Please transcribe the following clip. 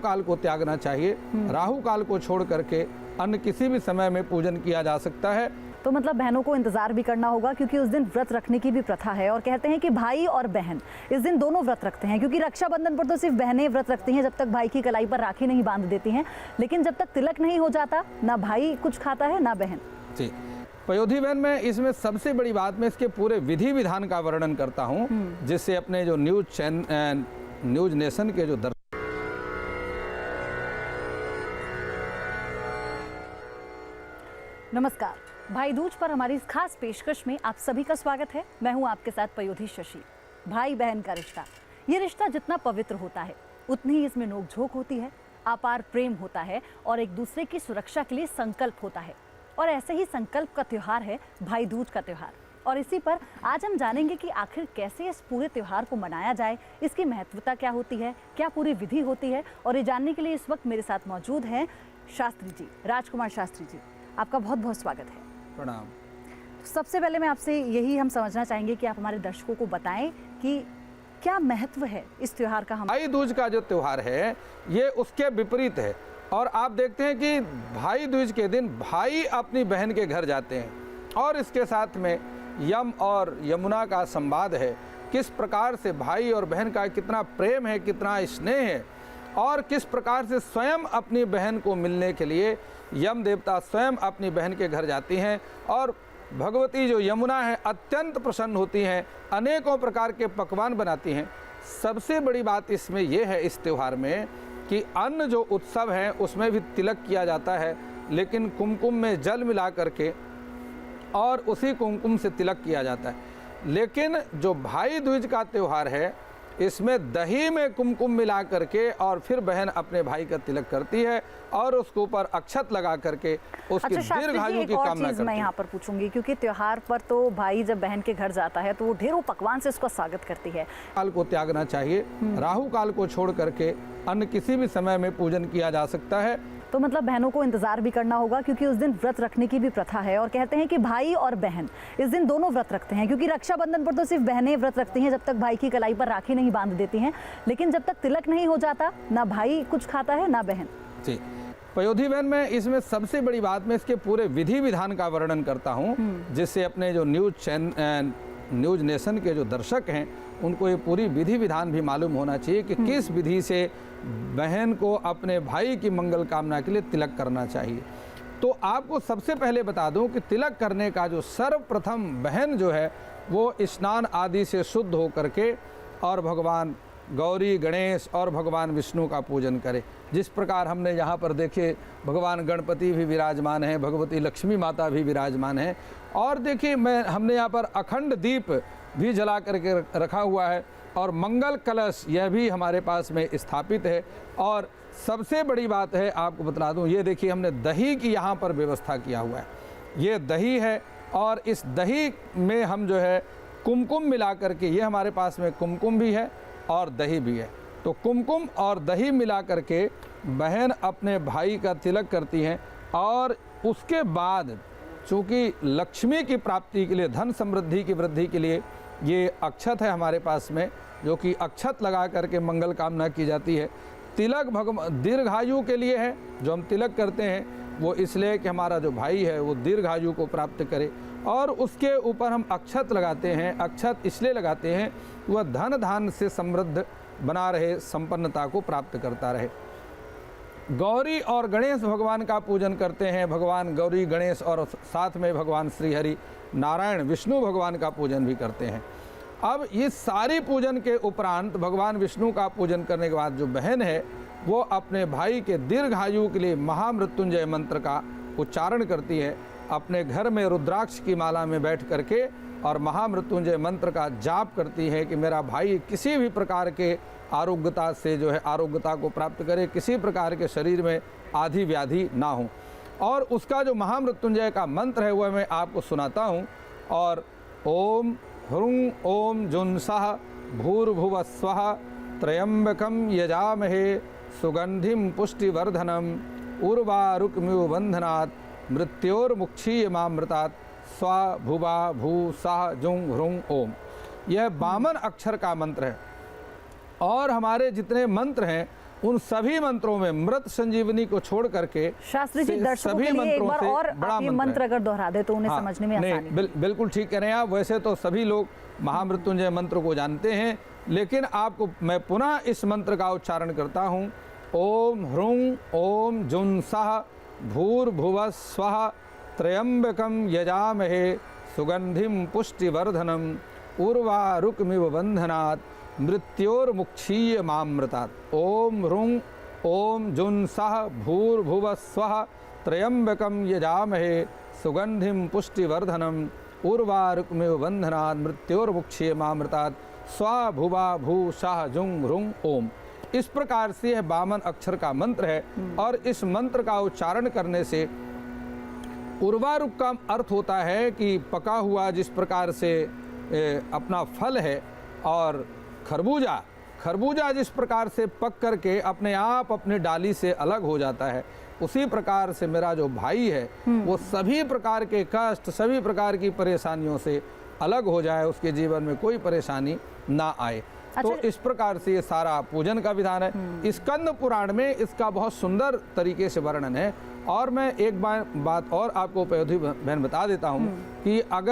काल को त्यागना चाहिए। राहु काल को छोड़ करके अन्य किसी भी समय में पूजन किया जा सकता है। तो मतलब बहनों को इंतजार भी करना होगा, क्योंकि उस दिन व्रत रखने की भी प्रथा है और कहते हैं कि भाई और बहन इस दिन दोनों व्रत रखते हैं, क्योंकि रक्षाबंधन पर तो सिर्फ बहनें व्रत रखती हैं जब तक भाई की कलाई पर राखी नहीं बांध देती हैं, लेकिन जब तक तिलक नहीं हो जाता ना भाई कुछ खाता है ना बहन। जी पयोधी बहन, मैं इसमें सबसे बड़ी बात मैं इसके पूरे विधि विधान का वर्णन करता हूँ, जिससे अपने जो न्यूज नेशन के जो नमस्कार, भाई दूज पर हमारी इस खास पेशकश में आप सभी का स्वागत है। मैं हूं आपके साथ पयोधी शशि। भाई बहन का रिश्ता, ये रिश्ता जितना पवित्र होता है उतनी ही इसमें नोकझोंक होती है, अपार प्रेम होता है और एक दूसरे की सुरक्षा के लिए संकल्प होता है। और ऐसे ही संकल्प का त्यौहार है भाई दूज का त्यौहार। और इसी पर आज हम जानेंगे कि आखिर कैसे इस पूरे त्यौहार को मनाया जाए, इसकी महत्वता क्या होती है, क्या पूरी विधि होती है। और ये जानने के लिए इस वक्त मेरे साथ मौजूद हैं शास्त्री जी, राजकुमार शास्त्री जी। आपका बहुत बहुत स्वागत है। प्रणाम। तो सबसे पहले मैं आपसे यही हम समझना चाहेंगे कि आप हमारे दर्शकों को बताएं कि क्या महत्व है इस त्यौहार का। हम भाई दूज का जो त्यौहार है ये उसके विपरीत है। और आप देखते हैं कि भाई दूज के दिन भाई अपनी बहन के घर जाते हैं और इसके साथ में यम और यमुना का संवाद है। किस प्रकार से भाई और बहन का कितना प्रेम है, कितना स्नेह है, और किस प्रकार से स्वयं अपनी बहन को मिलने के लिए यम देवता स्वयं अपनी बहन के घर जाती हैं। और भगवती जो यमुना है अत्यंत प्रसन्न होती हैं, अनेकों प्रकार के पकवान बनाती हैं। सबसे बड़ी बात इसमें यह है इस त्यौहार में कि अन्य जो उत्सव हैं उसमें भी तिलक किया जाता है, लेकिन कुमकुम में जल मिला करके और उसी कुमकुम से तिलक किया जाता है। लेकिन जो भाई दूज का त्यौहार है इसमें दही में कुमकुम मिला करके और फिर बहन अपने भाई का तिलक करती है और उसके ऊपर अक्षत लगा करके उसकी दीर्घायु की कामना करती है। मैं यहाँ पर पूछूंगी, क्योंकि त्योहार पर तो भाई जब बहन के घर जाता है तो वो ढेरों पकवान से उसका स्वागत करती है। काल को त्यागना चाहिए। राहु काल को छोड़ करके अन्य किसी भी समय में पूजन किया जा सकता है। तो मतलब बहनों को इंतजार भी करना होगा, क्योंकि उस दिन व्रत रखने की भी प्रथा है और कहते हैं कि भाई और बहन इस दिन दोनों व्रत रखते हैं, क्योंकि रक्षाबंधन पर तो सिर्फ बहनें व्रत रखती हैं जब तक भाई की कलाई पर राखी नहीं बांध देती हैं, लेकिन जब तक तिलक नहीं हो जाता ना भाई कुछ खाता है ना बहन। जी पयोधी बहन, मैं इसमें सबसे बड़ी बात मैं इसके पूरे विधि विधान का वर्णन करता हूँ, जिससे अपने जो न्यूज नेशन के जो दर्शक हैं उनको ये पूरी विधि विधान भी मालूम होना चाहिए कि किस विधि से बहन को अपने भाई की मंगल कामना के लिए तिलक करना चाहिए। तो आपको सबसे पहले बता दूं कि तिलक करने का जो सर्वप्रथम बहन जो है वो स्नान आदि से शुद्ध हो करके और भगवान गौरी गणेश और भगवान विष्णु का पूजन करे। जिस प्रकार हमने यहाँ पर देखे भगवान गणपति भी विराजमान हैं, भगवती लक्ष्मी माता भी विराजमान हैं, और देखिए हमने यहाँ पर अखंड दीप भी जला करके रखा हुआ है और मंगल कलश यह भी हमारे पास में स्थापित है। और सबसे बड़ी बात है आपको बता दूं, ये देखिए हमने दही की यहाँ पर व्यवस्था किया हुआ है। ये दही है और इस दही में हम जो है कुमकुम मिला करके, ये हमारे पास में कुमकुम भी है और दही भी है, तो कुमकुम और दही मिला करके बहन अपने भाई का तिलक करती हैं। और उसके बाद चूँकि लक्ष्मी की प्राप्ति के लिए, धन समृद्धि की वृद्धि के लिए ये अक्षत है हमारे पास में, जो कि अक्षत लगा करके मंगल कामना की जाती है। तिलक दीर्घायु के लिए है। जो हम तिलक करते हैं वो इसलिए कि हमारा जो भाई है वो दीर्घायु को प्राप्त करे, और उसके ऊपर हम अक्षत लगाते हैं। अक्षत इसलिए लगाते हैं वह धन धान से समृद्ध बना रहे, संपन्नता को प्राप्त करता रहे। गौरी और गणेश भगवान का पूजन करते हैं। भगवान गौरी गणेश और साथ में भगवान श्री हरि नारायण विष्णु भगवान का पूजन भी करते हैं। अब इस सारी पूजन के उपरांत भगवान विष्णु का पूजन करने के बाद जो बहन है वो अपने भाई के दीर्घायु के लिए महामृत्युंजय मंत्र का उच्चारण करती है। अपने घर में रुद्राक्ष की माला में बैठ करके और महामृत्युंजय मंत्र का जाप करती है कि मेरा भाई किसी भी प्रकार के आरोग्यता से जो है आरोग्यता को प्राप्त करे, किसी प्रकार के शरीर में आदि व्याधि ना हो। और उसका जो महामृत्युंजय का मंत्र है वह मैं आपको सुनाता हूँ। और ओम ह्रूं ओम जुन्सः भूर्भुवस्वः त्र्यंबकं यजामहे सुगंधिं पुष्टिवर्धनम् उर्वारुकमिव बंधनात् मृत्योर्मुक्षीयमामृतात् स्वा भुवा भू सः जुं ह्रूं ओम। यह 52 अक्षर का मंत्र है। और हमारे जितने मंत्र हैं उन सभी मंत्रों में मृत संजीवनी को छोड़ करके शास्त्री जी, से दर्शकों सभी के लिए एक मंत्रों बार से और बड़ा आप ये मंत्र मंत्र है। अगर दोहरा दे तो उन्हें हाँ, समझने में नहीं, आसानी होगी। बिल्कुल ठीक कह रहे हैं आप। वैसे तो सभी लोग महामृत्युंजय मंत्र को जानते हैं, लेकिन आपको मैं पुनः इस मंत्र का उच्चारण करता हूँ। ओम ह्रूं ओम जुन सः भूर्भुवः स्वः त्र्यंबकं यजामहे सुगंधिं पुष्टिवर्धनम् उर्वारुकमिव बंधनात् मृत्योर्मुक्षीय मामृतात्। ओम ह्रूं ओम जुन सः भूर्भुवः स्वः त्र्यंबकं यजामहे सुगंधिं पुष्टिवर्धनम् उर्वारुकमिव बंधनात् मृत्योर्मुक्षीय मामृतात् स्वा भुवा भू शाह जुंग रुंग ओम। इस प्रकार से यह 52 अक्षर का मंत्र है और इस मंत्र का उच्चारण करने से उर्वारुक का अर्थ होता है कि पका हुआ, जिस प्रकार से अपना फल है, और खरबूजा जिस प्रकार से पक करके अपने आप अपने डाली से अलग हो जाता है, उसी प्रकार से मेरा जो भाई है वो सभी प्रकार के कष्ट, सभी प्रकार की परेशानियों से अलग हो जाए, उसके जीवन में कोई परेशानी ना आए। तो इस प्रकार से ये सारा पूजन का विधान है। स्कंद पुराण में इसका बहुत सुंदर तरीके से वर्णन है। और मैं एक बात और आपको पयोधी बहन बता देता हूँ कि अगर